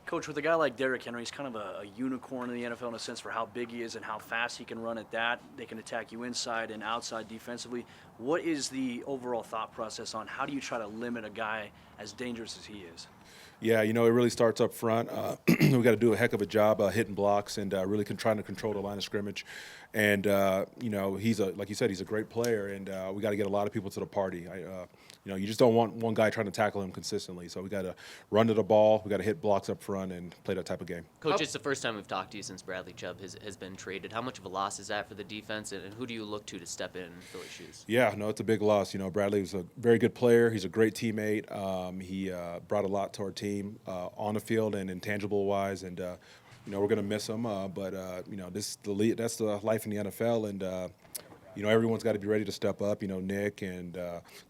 Coach, with a guy like Derrick Henry, he's kind of a unicorn in the NFL in a sense for how big he is and how fast he can run at that. They can attack you inside and outside defensively. What is the overall thought process on how do you try to limit a guy as dangerous as he is? Yeah, it really starts up front. We got to do a heck of a job hitting blocks and really trying to control the line of scrimmage. And he's like you said, he's a great player, and we got to get a lot of people to the party. You just don't want one guy trying to tackle him consistently. So we got to run to the ball, we got to hit blocks up front, and play that type of game. Coach, it's the first time we've talked to you since Bradley Chubb has been traded. How much of a loss is that for the defense, and who do you look to step in and fill his shoes? Yeah, no, it's a big loss. Bradley was a very good player. He's a great teammate. He brought a lot to our team on the field and intangible wise, and we're going to miss him. But that's the life in the NFL, and everyone's got to be ready to step up. Nik and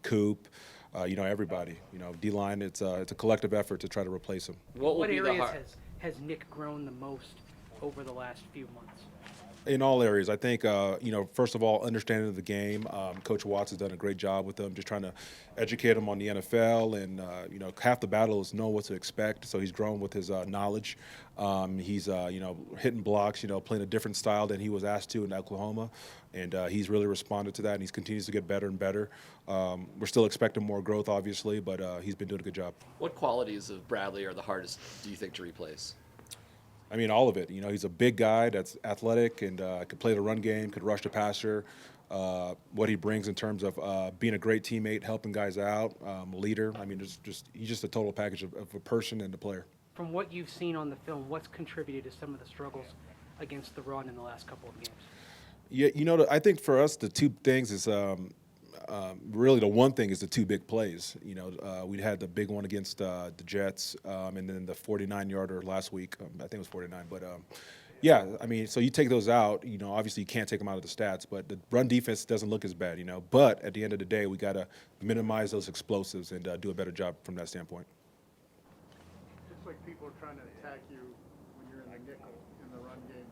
Coop. Everybody. D-line. It's a collective effort to try to replace him. What areas has Nik grown the most over the last few months? In all areas, I think, first of all, understanding of the game. Coach Watts has done a great job with them, just trying to educate them on the NFL. And, half the battle is know what to expect. So he's grown with his knowledge. He's, hitting blocks, playing a different style than he was asked to in Oklahoma. And he's really responded to that, and he continues to get better and better. We're still expecting more growth, obviously, but he's been doing a good job. What qualities of Bradley are the hardest, do you think, to replace? I mean, all of it. He's a big guy that's athletic and could play the run game, could rush the passer. What he brings in terms of being a great teammate, helping guys out, leader. I mean, he's just a total package of a person and a player. From what you've seen on the film, what's contributed to some of the struggles against the run in the last couple of games? Yeah, I think for us the two things is really the one thing is the two big plays. We had the big one against the Jets, and then the 49-yarder last week. I think it was 49, but yeah, I mean, so you take those out. Obviously you can't take them out of the stats, but the run defense doesn't look as bad. But at the end of the day, we got to minimize those explosives and do a better job from that standpoint. Looks like people are trying to attack you when you're in the nickel in the run game.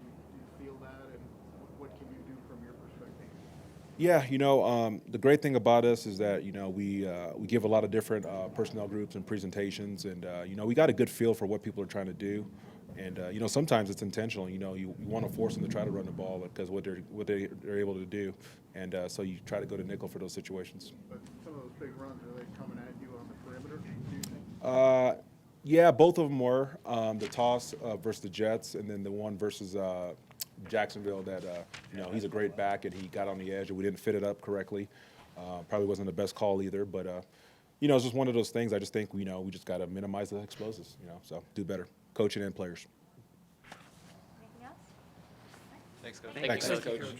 Do you feel that, and what can you do from your perspective? Yeah, the great thing about us is that we give a lot of different personnel groups and presentations, and we got a good feel for what people are trying to do, and sometimes it's intentional. You want to force them to try to run the ball because what they're able to do, and so you try to go to nickel for those situations. But some of those big runs, are they coming at you on the perimeter? Do you think? Yeah, both of them were the toss versus the Jets, and then the one versus Jacksonville that he's a great back and he got on the edge and we didn't fit it up correctly. Probably wasn't the best call either, but it's just one of those things. I just think we just got to minimize the explosives, so do better, coaching and players. Anything else? Thanks, Coach. Thank you, Coach.